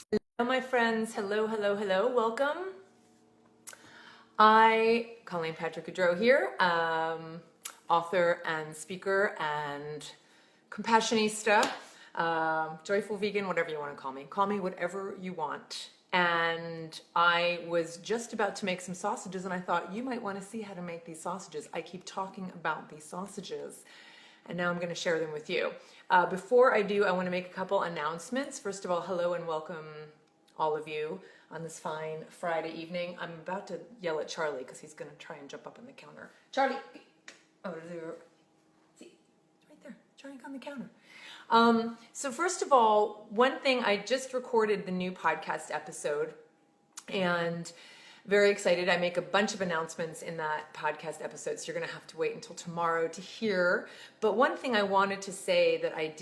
Hello, my friends. Hello, hello, hello. Welcome. Colleen Patrick-Goudreau here, author and speaker and compassionista, joyful vegan, whatever you want to call me. Call me whatever you want. And I was just about to make some sausages, and I thought you might want to see how to make these sausages. I keep talking about these sausages, and now I'm going to share them with you. Before I do, I want to make a couple announcements. First of all, hello and welcome all of you on this fine Friday evening. I'm about to yell at Charlie because he's going to try and jump up on the counter. Charlie! Oh, see, it's right there, trying on the counter. So first of all, one thing, I just recorded the new podcast episode, and very excited. I make a bunch of announcements in that podcast episode, so you're going to have to wait until tomorrow to hear. But one thing I wanted to say that I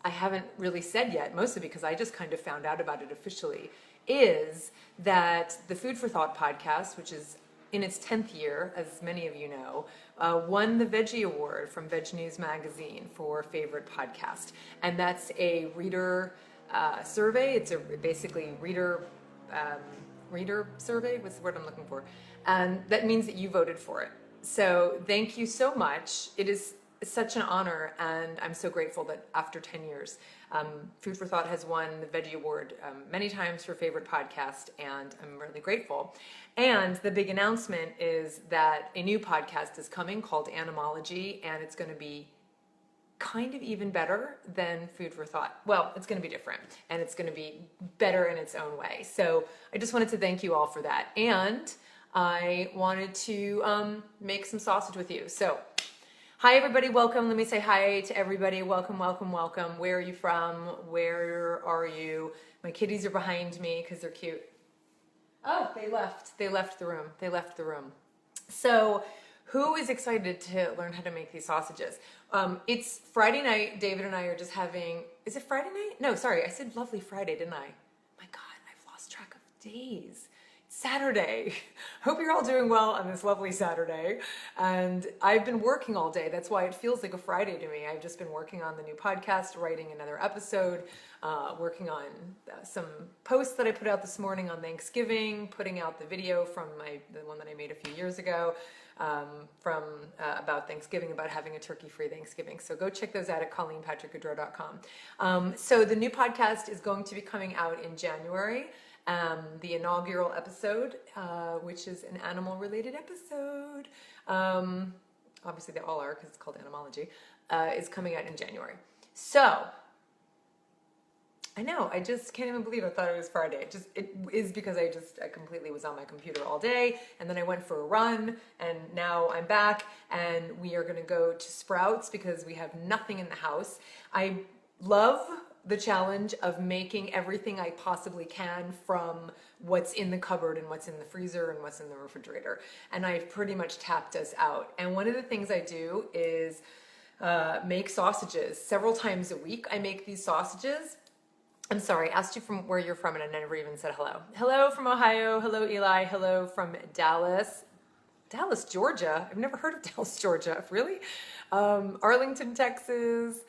haven't really said yet, mostly because I just kind of found out about it officially, is that the Food for Thought podcast, which is in its 10th year, as many of you know, won the Veggie Award from Veg News Magazine for favorite podcast. And that's a reader survey. It's basically reader survey. What's the word I'm looking for? And that means that you voted for it. So thank you so much. It is such an honor, and I'm so grateful that after 10 years, Food for Thought has won the Veggie Award many times for favorite podcast, and I'm really grateful. And the big announcement is that a new podcast is coming called Animology, and it's going to be kind of even better than Food for Thought. Well, it's going to be different, and it's going to be better in its own way. So I just wanted to thank you all for that. And I wanted to make some sausage with you. So hi, everybody. Welcome. Let me say hi to everybody. Welcome, welcome, welcome. Where are you from? Where are you? My kitties are behind me because they're cute. Oh, they left. They left the room. They left the room. So who is excited to learn how to make these sausages? It's Friday night. David and I are just having, is it Friday night? No, sorry. I said lovely Friday, didn't I? My God, I've lost track of days. Saturday. Hope you're all doing well on this lovely Saturday. And I've been working all day. That's why it feels like a Friday to me. I've just been working on the new podcast, writing another episode, working on some posts that I put out this morning on Thanksgiving, putting out the video from the one that I made a few years ago about Thanksgiving, about having a turkey-free Thanksgiving. So go check those out at ColleenPatrickGoudreau.com. So the new podcast is going to be coming out in January. The inaugural episode, which is an animal-related episode, obviously they all are because it's called Animology, is coming out in January. So, I know, I just can't even believe I thought it was Friday. It is because I completely was on my computer all day, and then I went for a run, and now I'm back, and we are going to go to Sprouts because we have nothing in the house. I love the challenge of making everything I possibly can from what's in the cupboard and what's in the freezer and what's in the refrigerator. And I've pretty much tapped us out. And one of the things I do is make sausages. Several times a week I make these sausages. I'm sorry, I asked you from where you're from and I never even said hello. Hello from Ohio. Hello, Eli. Hello from Dallas. Dallas, Georgia. I've never heard of Dallas, Georgia. Really? Arlington, Texas.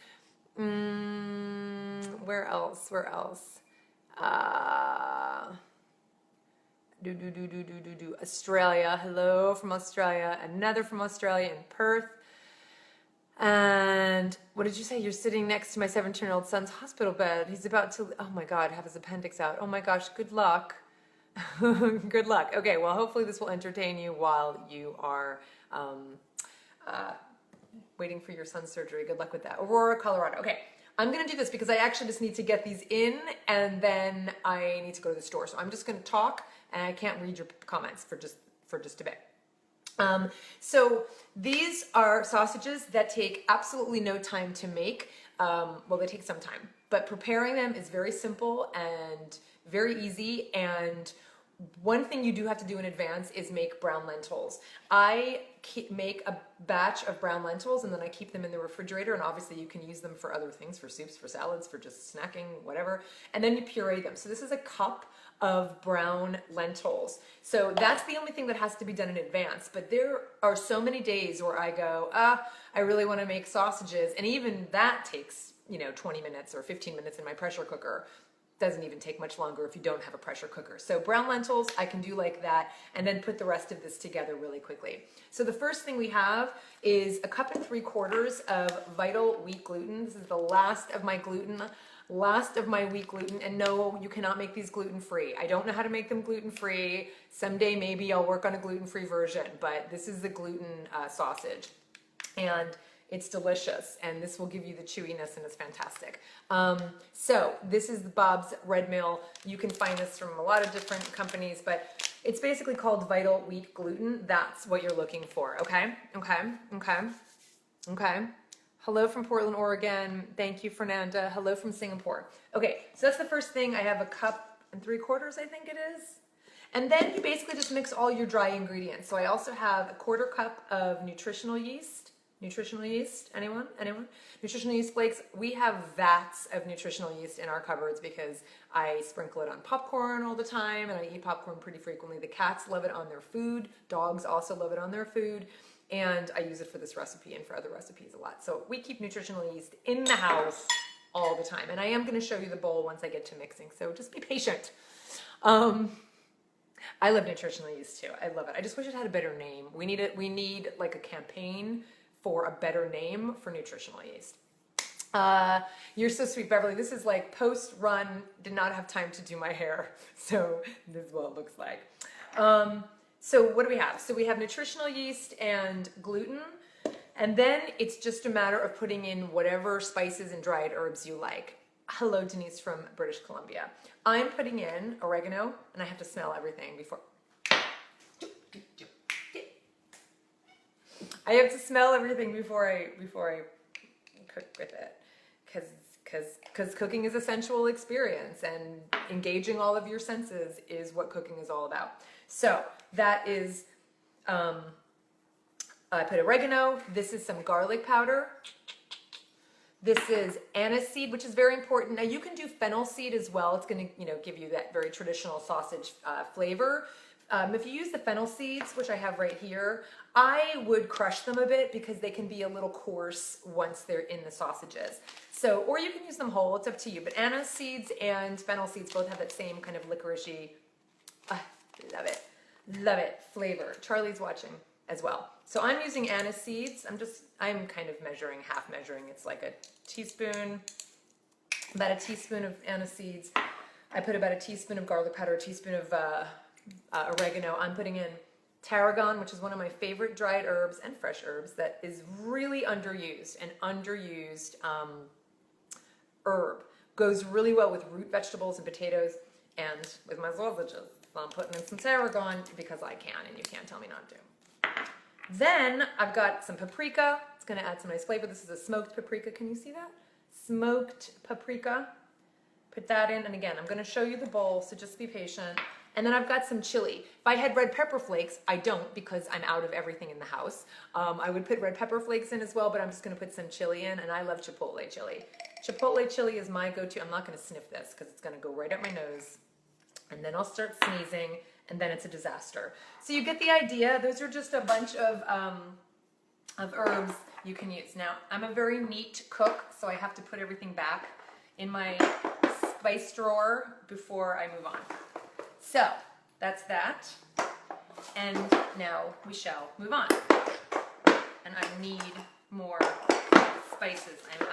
Where else? Australia. Hello from Australia. Another from Australia in Perth. And what did you say? You're sitting next to my 17-year-old son's hospital bed. He's about to, oh my God, have his appendix out. Oh my gosh, good luck. Good luck. Okay, well, hopefully this will entertain you while you are waiting for your son's surgery. Good luck with that. Aurora, Colorado. Okay, I'm going to do this because I actually just need to get these in, and then I need to go to the store. So I'm just going to talk, and I can't read your comments for just a bit. So these are sausages that take absolutely no time to make. Well, they take some time, but preparing them is very simple and very easy. And one thing you do have to do in advance is make brown lentils. I make a batch of brown lentils and then I keep them in the refrigerator, and obviously you can use them for other things, for soups, for salads, for just snacking, whatever. And then you puree them. So this is a cup of brown lentils. So that's the only thing that has to be done in advance. But there are so many days where I go, I really want to make sausages. And even that takes, 20 minutes or 15 minutes in my pressure cooker. doesn't even take much longer if you don't have a pressure cooker. So brown lentils, I can do like that, and then put the rest of this together really quickly. So the first thing we have is 1 3/4 cups of Vital wheat gluten. This is the last of my wheat gluten. And no, you cannot make these gluten-free. I don't know how to make them gluten-free. Someday maybe I'll work on a gluten-free version, but this is the gluten sausage. And it's delicious, and this will give you the chewiness, and it's fantastic. So this is the Bob's Red Mill. You can find this from a lot of different companies, but it's basically called Vital Wheat Gluten. That's what you're looking for, okay? Okay. Hello from Portland, Oregon. Thank you, Fernanda. Hello from Singapore. Okay, so that's the first thing. I have 1 3/4 cups, I think it is. And then you basically just mix all your dry ingredients. So I also have 1/4 cup of nutritional yeast. Nutritional yeast, anyone? Nutritional yeast flakes. We have vats of nutritional yeast in our cupboards because I sprinkle it on popcorn all the time, and I eat popcorn pretty frequently. The cats love it on their food. Dogs also love it on their food. And I use it for this recipe and for other recipes a lot. So we keep nutritional yeast in the house all the time. And I am going to show you the bowl once I get to mixing. So just be patient. I love nutritional yeast too. I love it. I just wish it had a better name. We need like a campaign for a better name for nutritional yeast. You're so sweet, Beverly. This is like post-run, did not have time to do my hair. So this is what it looks like. So what do we have? So we have nutritional yeast and gluten. And then it's just a matter of putting in whatever spices and dried herbs you like. Hello, Denise from British Columbia. I'm putting in oregano, and I have to smell everything before. I have to smell everything before I cook with it, because cooking is a sensual experience, and engaging all of your senses is what cooking is all about. So that is, I put oregano. This is some garlic powder. This is anise seed, which is very important. Now you can do fennel seed as well. It's going to, give you that very traditional sausage flavor. If you use the fennel seeds, which I have right here, I would crush them a bit because they can be a little coarse once they're in the sausages. So, or you can use them whole, it's up to you. But anise seeds and fennel seeds both have that same kind of licoricey, love it, flavor. Charlie's watching as well. So I'm using anise seeds. I'm kind of half measuring. It's like a teaspoon, about a teaspoon of anise seeds. I put about a teaspoon of garlic powder, a teaspoon of oregano. I'm putting in tarragon, which is one of my favorite dried herbs and fresh herbs that is really underused. An underused herb. Goes really well with root vegetables and potatoes and with my sausages. So I'm putting in some tarragon because I can, and you can't tell me not to. Then I've got some paprika. It's going to add some nice flavor. This is a smoked paprika. Can you see that? Smoked paprika. Put that in, and again, I'm going to show you the bowl, so just be patient. And then I've got some chili. If I had red pepper flakes, I don't because I'm out of everything in the house. I would put red pepper flakes in as well, but I'm just going to put some chili in, and I love chipotle chili. Chipotle chili is my go-to. I'm not going to sniff this because it's going to go right up my nose, and then I'll start sneezing, and then it's a disaster. So you get the idea. Those are just a bunch of herbs you can use. Now, I'm a very neat cook, so I have to put everything back in my spice drawer before I move on. So that's that, and now we shall move on. And I need more spices. I'm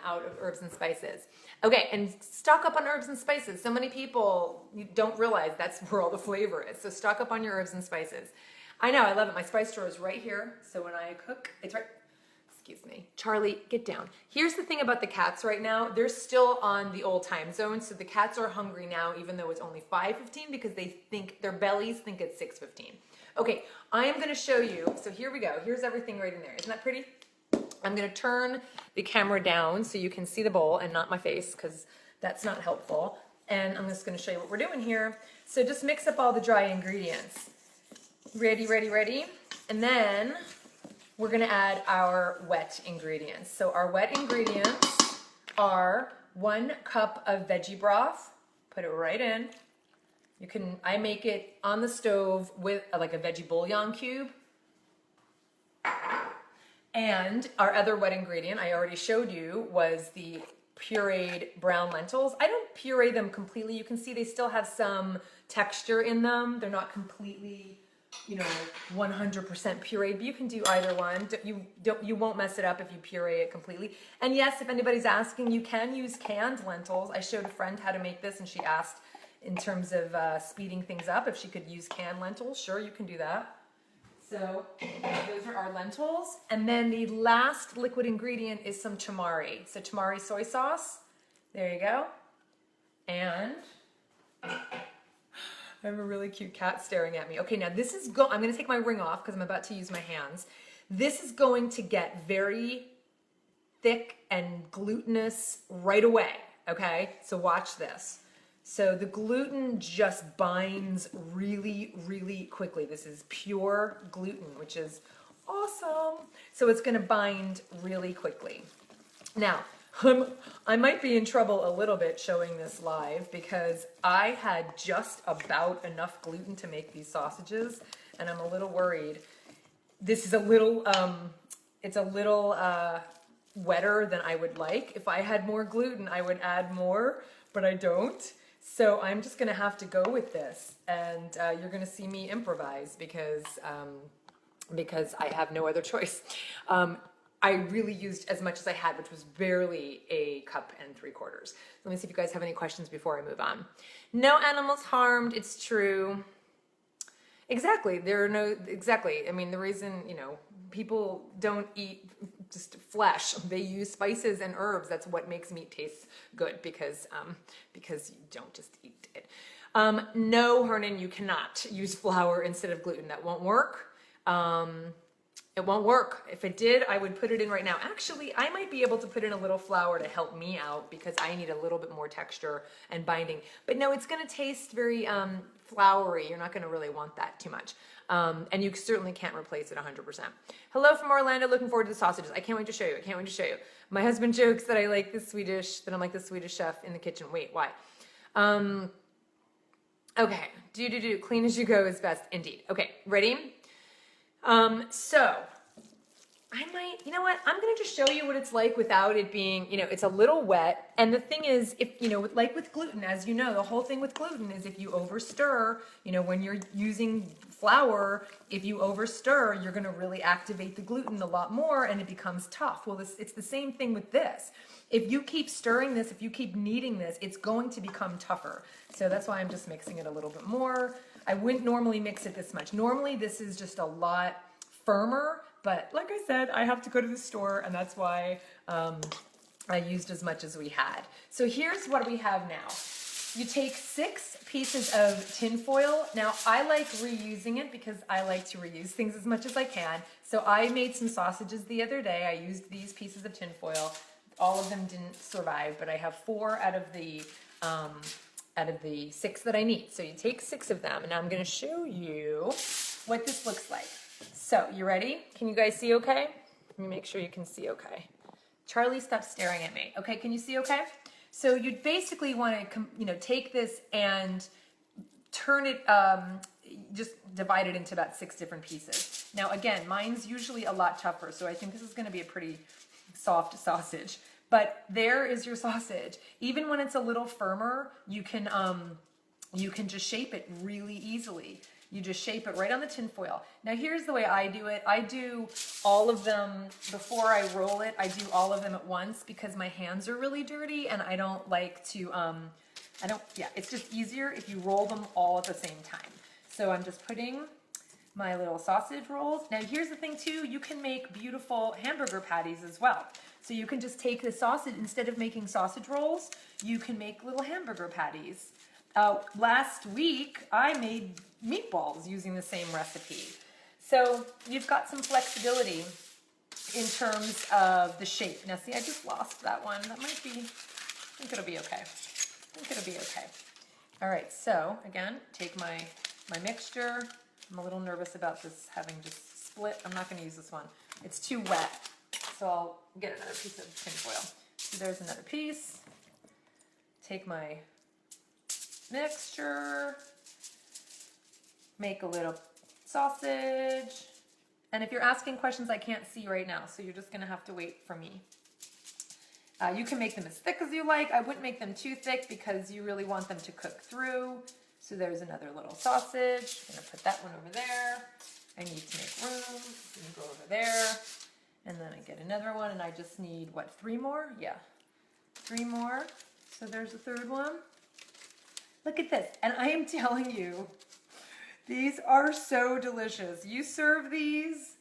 out of herbs and spices. Okay, and stock up on herbs and spices. So many people don't realize that's where all the flavor is. So stock up on your herbs and spices. I know, I love it. My spice drawer is right here. So when I cook, it's right. Excuse me. Charlie, get down. Here's the thing about the cats right now. They're still on the old time zone. So the cats are hungry now, even though it's only 5:15 because they think, their bellies think it's 6:15. Okay, I am going to show you. So here we go. Here's everything right in there. Isn't that pretty? I'm going to turn the camera down so you can see the bowl and not my face because that's not helpful. And I'm just going to show you what we're doing here. So just mix up all the dry ingredients. Ready, ready, ready. And then we're going to add our wet ingredients. So our wet ingredients are 1 cup of veggie broth. Put it right in. I make it on the stove with like a veggie bouillon cube. And our other wet ingredient I already showed you was the pureed brown lentils. I don't puree them completely. You can see they still have some texture in them. They're not completely, 100% pureed, but you can do either one. You won't mess it up if you puree it completely. And yes, if anybody's asking, you can use canned lentils. I showed a friend how to make this, and she asked in terms of speeding things up if she could use canned lentils. Sure, you can do that. So those are our lentils. And then the last liquid ingredient is some tamari. So tamari soy sauce. There you go. And I have a really cute cat staring at me. Okay, now this is I'm going to take my ring off because I'm about to use my hands. This is going to get very thick and glutinous right away. Okay, so watch this. So the gluten just binds really, really quickly. This is pure gluten, which is awesome. So it's going to bind really quickly. Now, I might be in trouble a little bit showing this live because I had just about enough gluten to make these sausages, and I'm a little worried. This is a little, it's a little wetter than I would like. If I had more gluten, I would add more, but I don't. So I'm just going to have to go with this, and you're going to see me improvise because I have no other choice. I really used as much as I had, which was barely a cup and 3/4. Let me see if you guys have any questions before I move on. No animals harmed. It's true. Exactly. Exactly. I mean, the reason, people don't eat just flesh. They use spices and herbs. That's what makes meat taste good because you don't just eat it. No, Hernan, you cannot use flour instead of gluten. That won't work. It won't work. If it did, I would put it in right now. Actually, I might be able to put in a little flour to help me out because I need a little bit more texture and binding. But no, it's going to taste very floury. You're not going to really want that too much. And you certainly can't replace it 100%. Hello from Orlando. Looking forward to the sausages. I can't wait to show you. I can't wait to show you. My husband jokes that I'm like the Swedish chef in the kitchen. Wait, why? Okay. Do. Clean as you go is best. Indeed. Okay. Ready? So you know what? I'm going to just show you what it's like without it being, it's a little wet. And the thing is, if, like with gluten, as you know, the whole thing with gluten is if you overstir, when you're using flour, if you overstir, you're going to really activate the gluten a lot more and it becomes tough. Well, it's the same thing with this. If you keep stirring this, if you keep kneading this, it's going to become tougher. So that's why I'm just mixing it a little bit more. I wouldn't normally mix it this much. Normally this is just a lot firmer, but like I said, I have to go to the store, and that's why I used as much as we had. So here's what we have now. You take 6 pieces of tin foil. Now I like reusing it because I like to reuse things as much as I can. So I made some sausages the other day. I used these pieces of tin foil. All of them didn't survive, but I have 4 out of the 6 that I need. So you take 6 of them, and I'm going to show you what this looks like. So you ready? Can you guys see okay? Let me make sure you can see okay. Charlie, stop staring at me. Okay, can you see okay? So you'd basically want to, take this and turn it, just divide it into about 6 different pieces. Now again, mine's usually a lot tougher, so I think this is going to be a pretty soft sausage. But there is your sausage. Even when it's a little firmer, you can just shape it really easily. You just shape it right on the tin foil. Now here's the way I do it. I do all of them before I roll it. I do all of them at once because my hands are really dirty and I don't like to, it's just easier if you roll them all at the same time. So I'm just putting my little sausage rolls. Now here's the thing too, you can make beautiful hamburger patties as well. So you can just take the sausage, instead of making sausage rolls, you can make little hamburger patties. Last week, I made meatballs using the same recipe. So you've got some flexibility in terms of the shape. Now see, I just lost that one. That might be, I think it'll be okay. All right, so again, take my mixture. I'm a little nervous about this having just split. I'm not gonna use this one. It's too wet, so I'll get another piece of tin foil. So there's another piece. Take my mixture, make a little sausage. And if you're asking questions, I can't see right now, so you're just gonna have to wait for me. You can make them as thick as you like. I wouldn't make them too thick because you really want them to cook through. So there's another little sausage. I'm gonna put that one over there. I need to make room. I'm gonna go over there. And then I get another one, and I just need, what, 3 more? Yeah, 3 more. So there's the third one. Look at this. And I am telling you, these are so delicious. You serve these,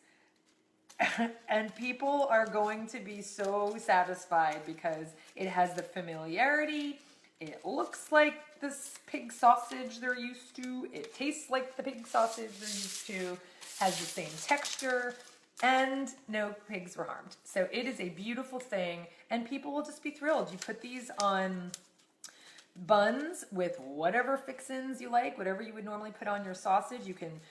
and people are going to be so satisfied because it has the familiarity. It looks like this pig sausage they're used to. It tastes like the pig sausage they're used to. Has the same texture. And no pigs were harmed. So it is a beautiful thing, and people will just be thrilled. You put these on buns with whatever fixins you like, whatever you would normally put on your sausage. You can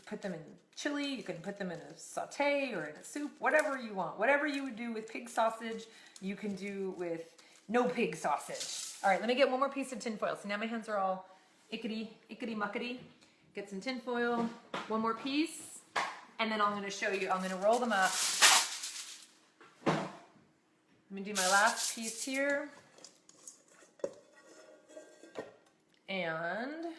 put them in chili, you can put them in a saute or in a soup, whatever you want. Whatever you would do with pig sausage, you can do with no pig sausage. All right, let me get one more piece of tin foil. So now my hands are all ickety-muckety. Get some tin foil, one more piece. And then I'm going to show you, I'm going to roll them up. I'm going to do my last piece here. And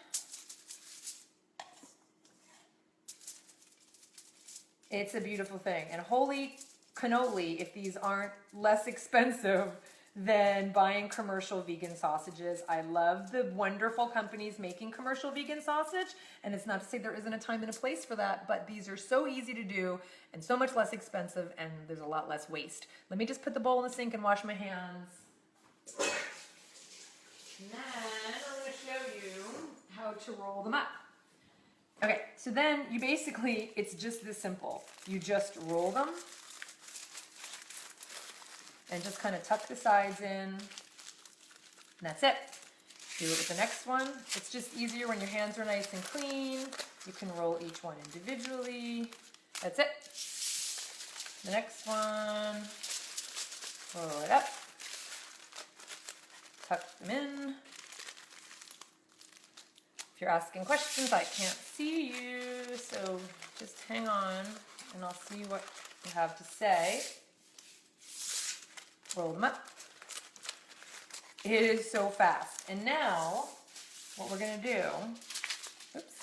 it's a beautiful thing. And holy cannoli, if these aren't less expensive than buying commercial vegan sausages. I love the wonderful companies making commercial vegan sausage, and it's not to say there isn't a time and a place for that, but these are so easy to do and so much less expensive, and there's a lot less waste. Let me just put the bowl in the sink and wash my hands. And then I'm going to show you how to roll them up. Okay, so then you basically, it's just this simple. You just roll them and just kind of tuck the sides in, and that's it. Do it with the next one. It's just easier when your hands are nice and clean. You can roll each one individually. That's it. The next one, roll it up, tuck them in. If you're asking questions, I can't see you, so just hang on and I'll see what you have to say. Roll them up. It is so fast. And now, what we're going to do, oops,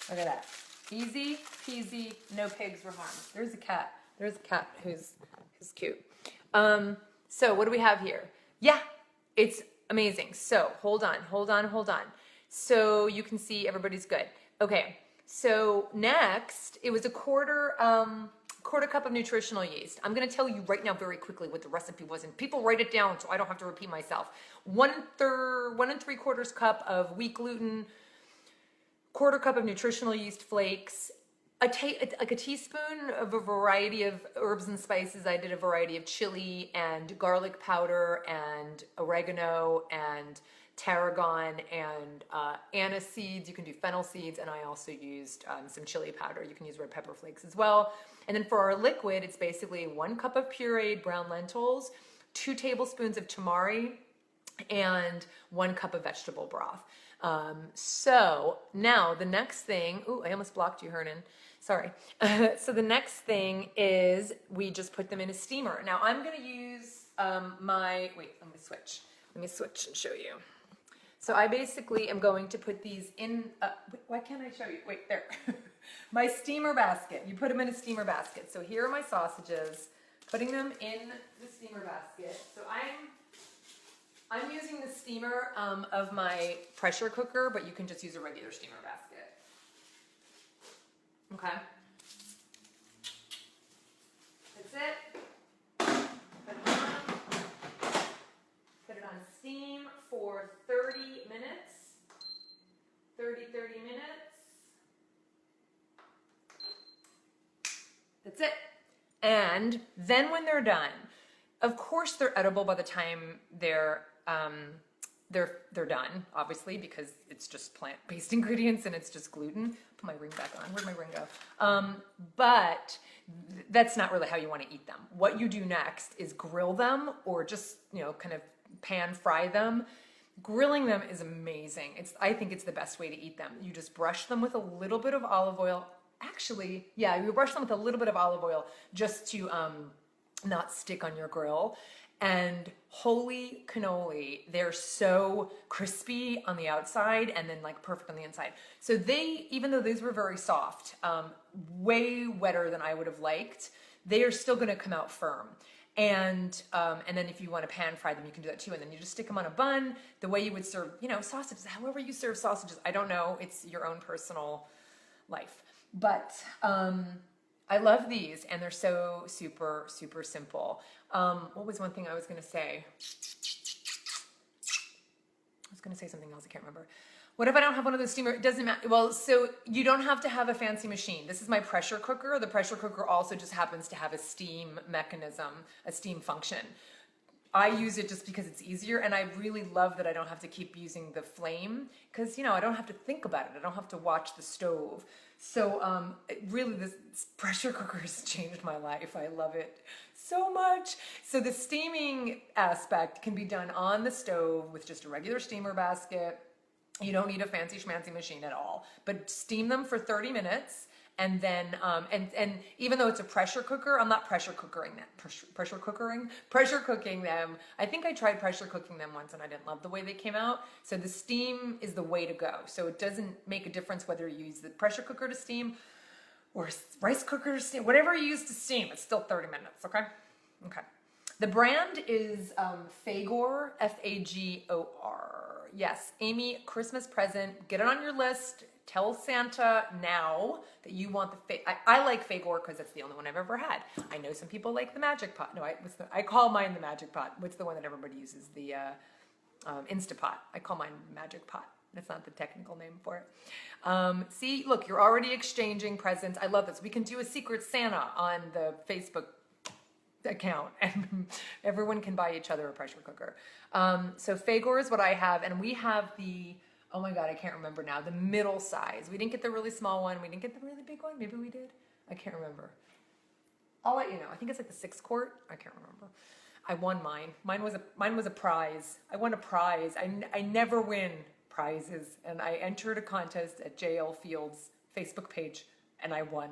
look at that. Easy peasy, no pigs were harmed. There's a cat. There's a cat who's cute. So what do we have here? Yeah, it's amazing. So hold on. So you can see everybody's good. Okay, so next, it was a quarter cup of nutritional yeast. I'm going to tell you right now very quickly what the recipe was, and people write it down so I don't have to repeat myself. 1 3/4 cup of wheat gluten, quarter cup of nutritional yeast flakes, like a teaspoon of a variety of herbs and spices. I did a variety of chili and garlic powder and oregano and tarragon and anise seeds. You can do fennel seeds, and I also used some chili powder. You can use red pepper flakes as well. And then for our liquid, it's basically 1 cup of pureed brown lentils, 2 tablespoons of tamari, and 1 cup of vegetable broth. So now the next thing, ooh, I almost blocked you, Hernan. Sorry. So the next thing is we just put them in a steamer. Now I'm going to use let me switch and show you. So I basically am going to put these in, why can't I show you? Wait, there. My steamer basket. You put them in a steamer basket. So here are my sausages, putting them in the steamer basket. So I'm using the steamer of my pressure cooker, but you can just use a regular steamer basket. Okay. That's it. Put it on steam for 30 minutes. 30 minutes. That's it. And then when they're done, of course they're edible by the time they're done, obviously, because it's just plant-based ingredients and it's just gluten. Put my ring back on. Where'd my ring go? But that's not really how you want to eat them. What you do next is grill them, or just, kind of pan fry them. Grilling them is amazing. I think it's the best way to eat them. You just brush them with a little bit of olive oil. actually, yeah, you brush them with a little bit of olive oil just to not stick on your grill. And holy cannoli, they're so crispy on the outside and then like perfect on the inside. So they, even though these were very soft, way wetter than I would have liked, they are still gonna come out firm. And then if you want to pan fry them, you can do that too. And then you just stick them on a bun, the way you would serve, sausages, however you serve sausages. I don't know, it's your own personal life. But I love these, and they're so super, super simple. What was one thing I was going to say? I was going to say something else. I can't remember. What if I don't have one of those steamer? It doesn't matter. Well, so you don't have to have a fancy machine. This is my pressure cooker. The pressure cooker also just happens to have a steam mechanism, a steam function. I use it just because it's easier, and I really love that I don't have to keep using the flame because, I don't have to think about it. I don't have to watch the stove. So really, this pressure cooker has changed my life. I love it so much. So the steaming aspect can be done on the stove with just a regular steamer basket. You don't need a fancy schmancy machine at all, but steam them for 30 minutes. And then, and even though it's a pressure cooker, I'm not pressure cooking them. I think I tried pressure cooking them once and I didn't love the way they came out. So the steam is the way to go. So it doesn't make a difference whether you use the pressure cooker to steam or rice cooker to steam, whatever you use to steam, it's still 30 minutes, okay? Okay. The brand is Fagor, Fagor. Yes, Amy, Christmas present, get it on your list. Tell Santa now that you want I like Fagor because it's the only one I've ever had. I know some people like the Magic Pot. No, I call mine the Magic Pot. What's the one that everybody uses? The Instapot. I call mine Magic Pot. That's not the technical name for it. See, look, you're already exchanging presents. I love this. We can do a Secret Santa on the Facebook account and everyone can buy each other a pressure cooker. So Fagor is what I have, and we have the, oh my God, I can't remember now, the middle size. We didn't get the really small one. We didn't get the really big one. Maybe we did. I can't remember. I'll let you know. I think it's like the 6 quart. I can't remember. I won mine. Mine was a prize. I won a prize. I never win prizes, and I entered a contest at JL Field's Facebook page, and I won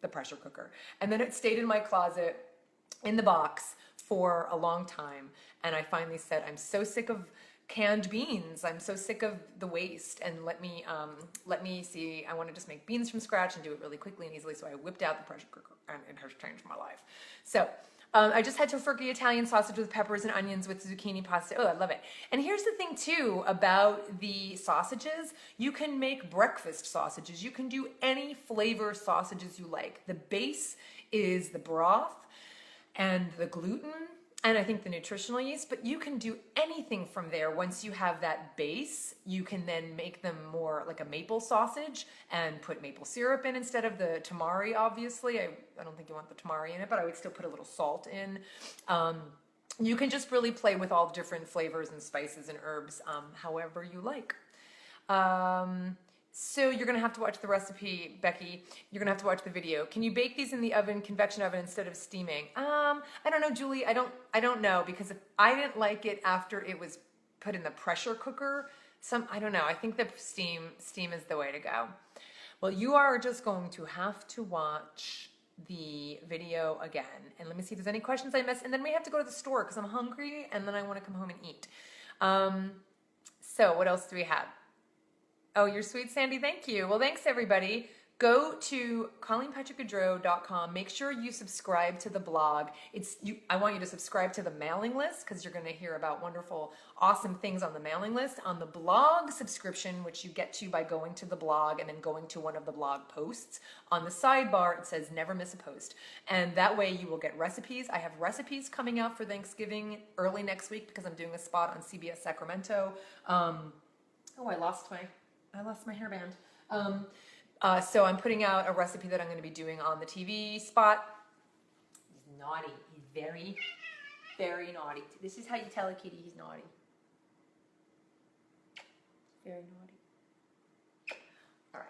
the pressure cooker. And then it stayed in my closet in the box for a long time, and I finally said, I'm so sick of canned beans. I'm so sick of the waste, and let me see. I want to just make beans from scratch and do it really quickly and easily. So I whipped out the pressure cooker, and it has changed my life. So I just had tofurkey Italian sausage with peppers and onions with zucchini pasta. Oh, I love it. And here's the thing too about the sausages. You can make breakfast sausages. You can do any flavor sausages you like. The base is the broth and the gluten, and I think the nutritional yeast, but you can do anything from there. Once you have that base, you can then make them more like a maple sausage and put maple syrup in instead of the tamari, obviously. I don't think you want the tamari in it, but I would still put a little salt in. You can just really play with all the different flavors and spices and herbs, however you like. So you're going to have to watch the recipe, Becky. You're going to have to watch the video. Can you bake these in the oven, convection oven, instead of steaming? I don't know, Julie. I don't know, because if I didn't like it after it was put in the pressure cooker. I don't know. I think the steam is the way to go. Well, you are just going to have to watch the video again. And let me see if there's any questions I missed. And then we have to go to the store because I'm hungry and then I want to come home and eat. So what else do we have? Oh, you're sweet, Sandy. Thank you. Well, thanks, everybody. Go to ColleenPatrick-Goudreau.com. Make sure you subscribe to the blog. I want you to subscribe to the mailing list because you're going to hear about wonderful, awesome things on the mailing list. On the blog subscription, which you get to by going to the blog and then going to one of the blog posts, on the sidebar it says never miss a post. And that way you will get recipes. I have recipes coming out for Thanksgiving early next week because I'm doing a spot on CBS Sacramento. I lost my hairband. So I'm putting out a recipe that I'm going to be doing on the TV spot. He's naughty. He's very, very naughty. This is how you tell a kitty he's naughty. Very naughty. All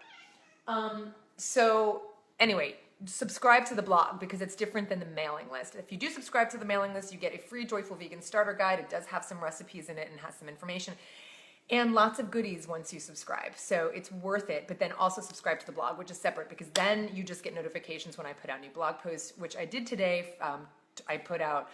right. So anyway, subscribe to the blog because it's different than the mailing list. If you do subscribe to the mailing list, you get a free Joyful Vegan Starter Guide. It does have some recipes in it and has some information. and lots of goodies once you subscribe. So it's worth it, but then also subscribe to the blog, which is separate, because then you just get notifications when I put out new blog posts, which I did today. I put out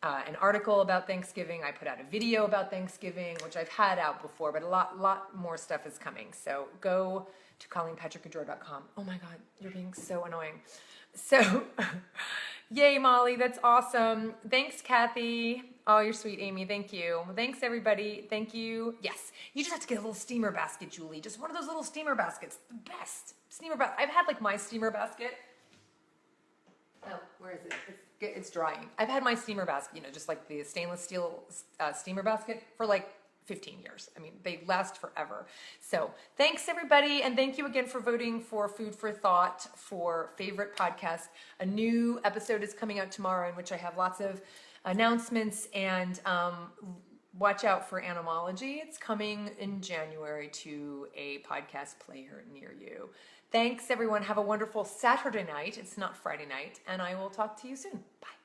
an article about Thanksgiving. I put out a video about Thanksgiving, which I've had out before, but a lot more stuff is coming. So go to ColleenPatrick-Goudreau.com. Oh my God, you're being so annoying. So, yay, Molly, that's awesome. Thanks, Kathy. Oh, you're sweet, Amy. Thank you. Thanks, everybody. Thank you. Yes, you just have to get a little steamer basket, Julie. Just one of those little steamer baskets. The best steamer basket. I've had like my steamer basket. Oh, where is it? It's drying. I've had my steamer basket, just like the stainless steel steamer basket for like 15 years. I mean, they last forever. So thanks, everybody. And thank you again for voting for Food for Thought for favorite podcast. A new episode is coming out tomorrow in which I have lots of announcements, and watch out for Animology. It's coming in January to a podcast player near you. Thanks, everyone. Have a wonderful Saturday night. It's not Friday night. And I will talk to you soon. Bye.